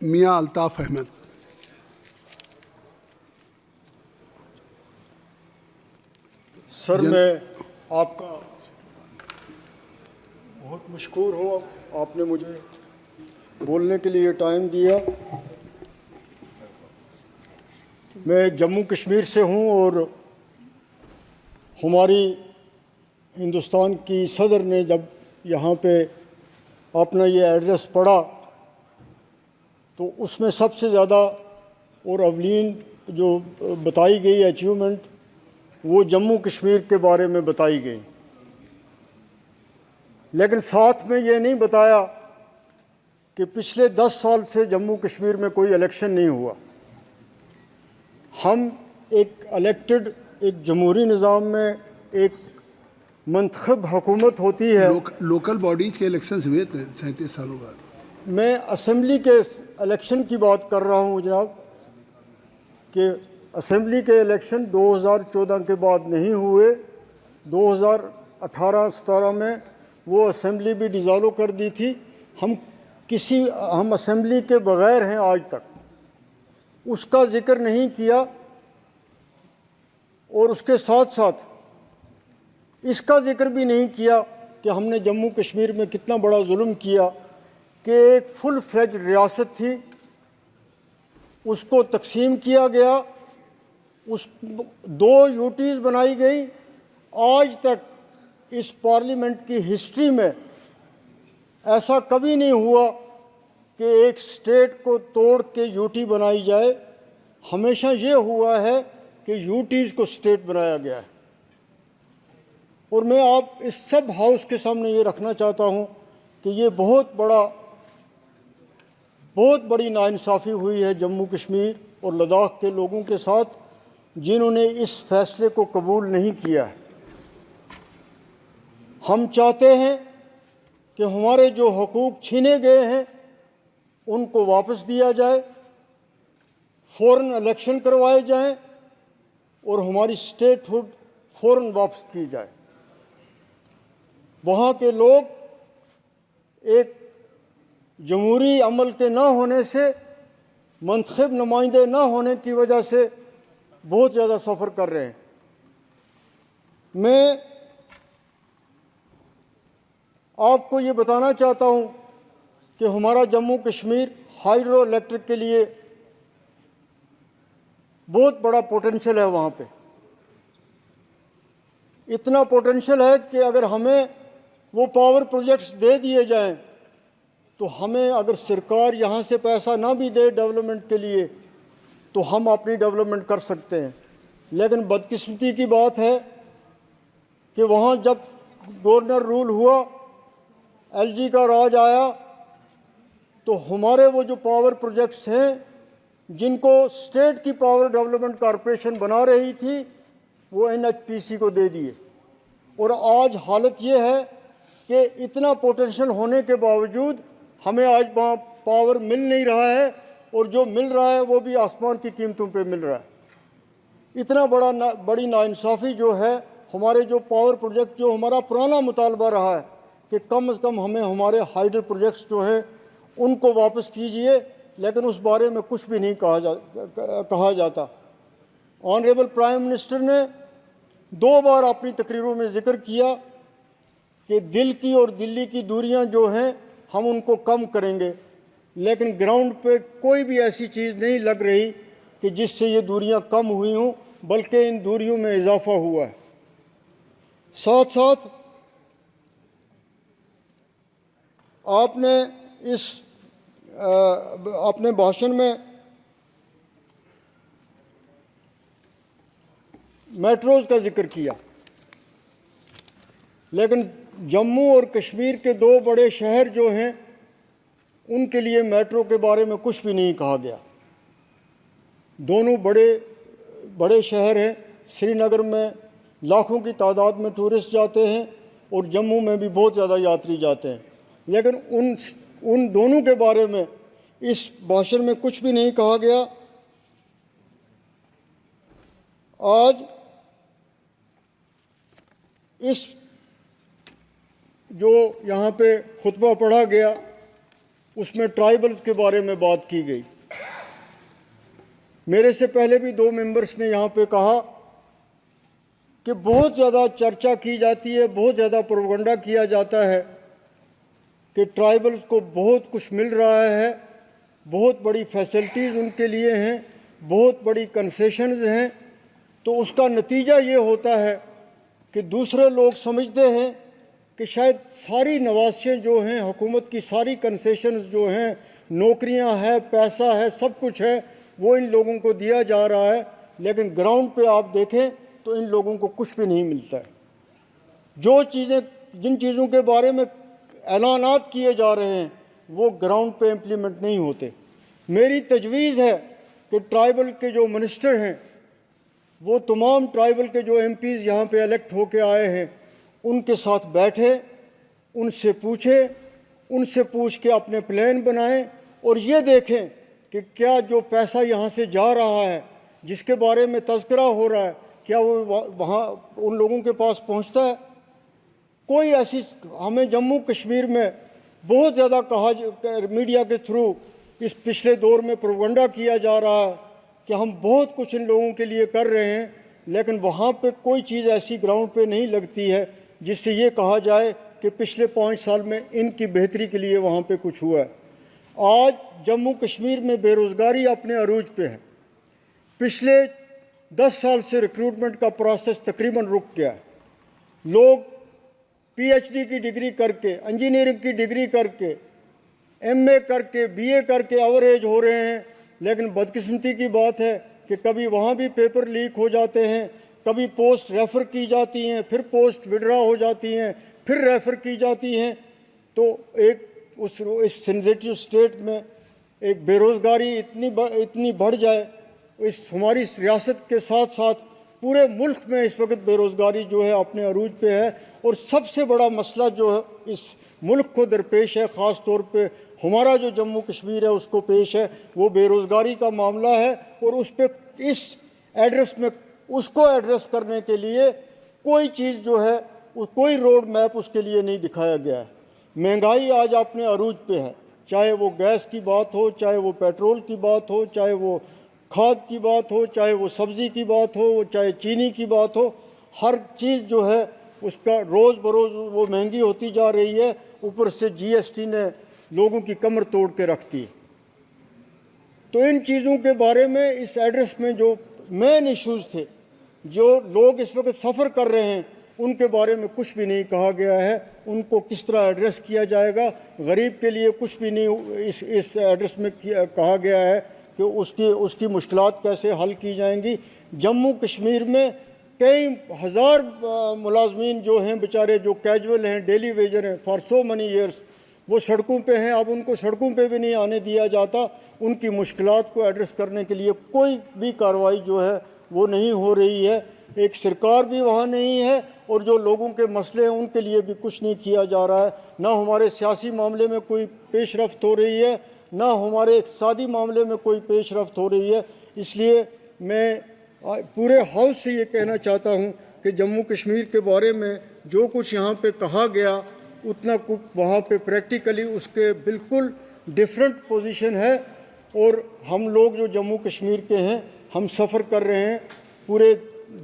मियां Altaf Ahmad. Sir मैं आपका बहुत मशकूर हूँ, आपने मुझे बोलने के लिए टाइम दिया। मैं जम्मू कश्मीर से हूँ और हमारी हिंदुस्तान की सदर ने जब यहाँ पे अपना ये एड्रेस पढ़ा तो उसमें सबसे ज़्यादा और अवलीन जो बताई गई अचीवमेंट वो जम्मू कश्मीर के बारे में बताई गई, लेकिन साथ में ये नहीं बताया कि पिछले 10 साल से जम्मू कश्मीर में कोई इलेक्शन नहीं हुआ। हम एक इलेक्टेड, एक जमहूरी निज़ाम में एक मंतखब हुकूमत होती है। लोकल बॉडीज के इलेक्शंस हुए थे 37 सालों बाद। मैं असेंबली के इलेक्शन की बात कर रहा हूँ जनाब, कि असेंबली के इलेक्शन 2014 के बाद नहीं हुए। 2018-17 में वो असेंबली भी डिज़ोल्व कर दी थी। हम असेंबली के बग़ैर हैं आज तक, उसका ज़िक्र नहीं किया। और उसके साथ साथ इसका ज़िक्र भी नहीं किया कि हमने जम्मू कश्मीर में कितना बड़ा जुल्म किया कि एक फुल फ्लेज रियासत थी, उसको तकसीम किया गया, उस 2 यूटीज़ बनाई गई। आज तक इस पार्लियामेंट की हिस्ट्री में ऐसा कभी नहीं हुआ कि एक स्टेट को तोड़ के यूटी बनाई जाए। हमेशा ये हुआ है कि यूटीज़ को स्टेट बनाया गया है। और मैं आप इस सब हाउस के सामने ये रखना चाहता हूँ कि ये बहुत बड़ी नाइंसाफ़ी हुई है जम्मू कश्मीर और लद्दाख के लोगों के साथ, जिन्होंने इस फैसले को कबूल नहीं किया है। हम चाहते हैं कि हमारे जो हकूक़ छीने गए हैं उनको वापस दिया जाए, फ़ौरन इलेक्शन करवाए जाएं और हमारी स्टेटहुड फ़ौरन वापस की जाए। वहाँ के लोग एक जमहूरी अमल के ना होने से, मंतखब नुमाइंदे ना होने की वजह से बहुत ज़्यादा सफ़र कर रहे हैं। मैं आपको ये बताना चाहता हूँ कि हमारा जम्मू कश्मीर हाइड्रो इलेक्ट्रिक के लिए बहुत बड़ा पोटेंशियल है। वहाँ पे इतना पोटेंशियल है कि अगर हमें वो पावर प्रोजेक्ट्स दे दिए जाएं तो हमें, अगर सरकार यहाँ से पैसा ना भी दे डेवलपमेंट के लिए, तो हम अपनी डेवलपमेंट कर सकते हैं। लेकिन बदकिस्मती की बात है कि वहाँ जब गवर्नर रूल हुआ, एलजी का राज आया, तो हमारे वो जो पावर प्रोजेक्ट्स हैं जिनको स्टेट की पावर डेवलपमेंट कॉरपोरेशन बना रही थी, वो एनएचपीसी को दे दिए। और आज हालत ये है कि इतना पोटेंशियल होने के बावजूद हमें आज वहाँ पावर मिल नहीं रहा है, और जो मिल रहा है वो भी आसमान की कीमतों पे मिल रहा है। इतना बड़ी नाइंसाफ़ी जो है, हमारे जो पावर प्रोजेक्ट, जो हमारा पुराना मुतालबा रहा है कि कम से कम हमें हमारे हाइडल प्रोजेक्ट्स जो हैं उनको वापस कीजिए, लेकिन उस बारे में कुछ भी नहीं कहा जाता। ऑनरेबल प्राइम मिनिस्टर ने 2 बार अपनी तकरीरों में ज़िक्र किया कि दिल की और दिल्ली की दूरियां जो हैं हम उनको कम करेंगे, लेकिन ग्राउंड पे कोई भी ऐसी चीज़ नहीं लग रही कि जिससे ये दूरियां कम हुई हों, बल्कि इन दूरियों में इजाफा हुआ है। साथ साथ आपने अपने भाषण में मेट्रोज़ का जिक्र किया, लेकिन जम्मू और कश्मीर के 2 बड़े शहर जो हैं उनके लिए मेट्रो के बारे में कुछ भी नहीं कहा गया। दोनों बड़े शहर हैं। श्रीनगर में लाखों की तादाद में टूरिस्ट जाते हैं और जम्मू में भी बहुत ज़्यादा यात्री जाते हैं, लेकिन उन दोनों के बारे में इस भाषण में कुछ भी नहीं कहा गया। आज इस जो यहाँ पे खुतबा पढ़ा गया, उसमें ट्राइबल्स के बारे में बात की गई। मेरे से पहले भी 2 मेंबर्स ने यहाँ पे कहा कि बहुत ज़्यादा चर्चा की जाती है, बहुत ज़्यादा प्रोपगंडा किया जाता है कि ट्राइबल्स को बहुत कुछ मिल रहा है, बहुत बड़ी फैसिलिटीज़ उनके लिए हैं, बहुत बड़ी कंसेशंस हैं। तो उसका नतीजा ये होता है कि दूसरे लोग समझते हैं कि शायद सारी नवासियाँ जो हैं, हुकूमत की सारी कंसेशंस जो हैं, नौकरियां हैं, पैसा है, सब कुछ है, वो इन लोगों को दिया जा रहा है। लेकिन ग्राउंड पे आप देखें तो इन लोगों को कुछ भी नहीं मिलता है। जिन चीज़ों के बारे में ऐलानात किए जा रहे हैं वो ग्राउंड पे इम्प्लीमेंट नहीं होते। मेरी तजवीज़ है कि ट्राइबल के जो मिनिस्टर हैं वो तमाम ट्राइबल के जो एमपीज़ यहाँ पे इलेक्ट होके आए हैं उनके साथ बैठे, उनसे पूछ के अपने प्लान बनाएं और ये देखें कि क्या जो पैसा यहाँ से जा रहा है, जिसके बारे में तज़किरा हो रहा है, क्या वो वहाँ उन लोगों के पास पहुँचता है। कोई ऐसी, हमें जम्मू कश्मीर में बहुत ज़्यादा मीडिया के थ्रू इस पिछले दौर में प्रोपगंडा किया जा रहा है कि हम बहुत कुछ इन लोगों के लिए कर रहे हैं, लेकिन वहाँ पे कोई चीज़ ऐसी ग्राउंड पे नहीं लगती है जिससे ये कहा जाए कि पिछले 5 साल में इनकी बेहतरी के लिए वहाँ पे कुछ हुआ है। आज जम्मू कश्मीर में बेरोज़गारी अपने अरूज पे है। पिछले 10 साल से रिक्रूटमेंट का प्रोसेस तकरीबन रुक गया है। लोग पीएचडी की डिग्री करके, इंजीनियरिंग की डिग्री करके, एमए करके, बीए करके एवरेज हो रहे हैं, लेकिन बदकिस्मती की बात है कि कभी वहाँ भी पेपर लीक हो जाते हैं, कभी पोस्ट रेफ़र की जाती हैं, फिर पोस्ट विड्रा हो जाती हैं, फिर रेफ़र की जाती हैं। तो इस सेंसिटिव स्टेट में एक बेरोज़गारी इतनी बढ़ जाए, इस हमारी रियासत के साथ साथ पूरे मुल्क में इस वक्त बेरोज़गारी जो है अपने अरूज पे है। और सबसे बड़ा मसला जो है इस मुल्क को दरपेश है, ख़ास तौर पे हमारा जो जम्मू कश्मीर है उसको पेश है, वो बेरोज़गारी का मामला है। और उस पे इस एड्रेस में उसको एड्रेस करने के लिए कोई चीज़ जो है, कोई रोड मैप उसके लिए नहीं दिखाया गया है। महंगाई आज अपने अरूज पे है, चाहे वो गैस की बात हो, चाहे वो पेट्रोल की बात हो, चाहे वो खाद की बात हो, चाहे वो सब्ज़ी की बात हो, चाहे चीनी की बात हो। हर चीज़ जो है उसका रोज़ बरोज़ वो महंगी होती जा रही है। ऊपर से जीएसटी ने लोगों की कमर तोड़ के रख दी। तो इन चीज़ों के बारे में इस एड्रेस में जो मेन इश्यूज़ थे, जो लोग इस वक्त सफ़र कर रहे हैं, उनके बारे में कुछ भी नहीं कहा गया है। उनको किस तरह एड्रेस किया जाएगा, गरीब के लिए कुछ भी नहीं इस एड्रेस में कहा गया है कि उसकी मुश्किलात कैसे हल की जाएंगी। जम्मू कश्मीर में कई हज़ार मुलाजमीन जो हैं बेचारे, जो कैजुअल हैं, डेली वेजर हैं, फॉर सो मनी ईयर्स वो सड़कों पे हैं। अब उनको सड़कों पे भी नहीं आने दिया जाता। उनकी मुश्किलात को एड्रेस करने के लिए कोई भी कार्रवाई जो है वो नहीं हो रही है। एक सरकार भी वहाँ नहीं है और जो लोगों के मसले हैं उनके लिए भी कुछ नहीं किया जा रहा है। ना हमारे सियासी मामले में कोई पेशरफ्त हो रही है, ना हमारे इक़्तिसादी मामले में कोई पेशरफ्त हो रही है। इसलिए मैं पूरे हाउस से ये कहना चाहता हूँ कि जम्मू कश्मीर के बारे में जो कुछ यहाँ पे कहा गया, उतना कुछ वहाँ पे प्रैक्टिकली उसके बिल्कुल डिफरेंट पोजीशन है। और हम लोग जो जम्मू कश्मीर के हैं, हम सफ़र कर रहे हैं। पूरे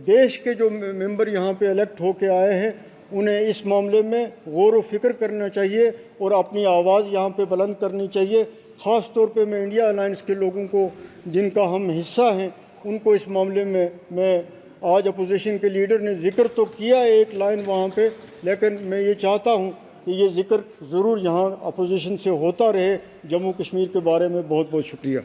देश के जो मेंबर यहाँ पे इलेक्ट होके आए हैं, उन्हें इस मामले में गौर व फिक्र करना चाहिए और अपनी आवाज़ यहाँ पे बुलंद करनी चाहिए। ख़ास तौर पे मैं इंडिया अलायंस के लोगों को, जिनका हम हिस्सा हैं, उनको इस मामले में मैं आज अपोजिशन के लीडर ने ज़िक्र तो किया एक लाइन वहाँ पे, लेकिन मैं ये चाहता हूँ कि ये ज़िक्र ज़रूर यहाँ अपोजिशन से होता रहे। जम्मू कश्मीर के बारे में बहुत बहुत शुक्रिया।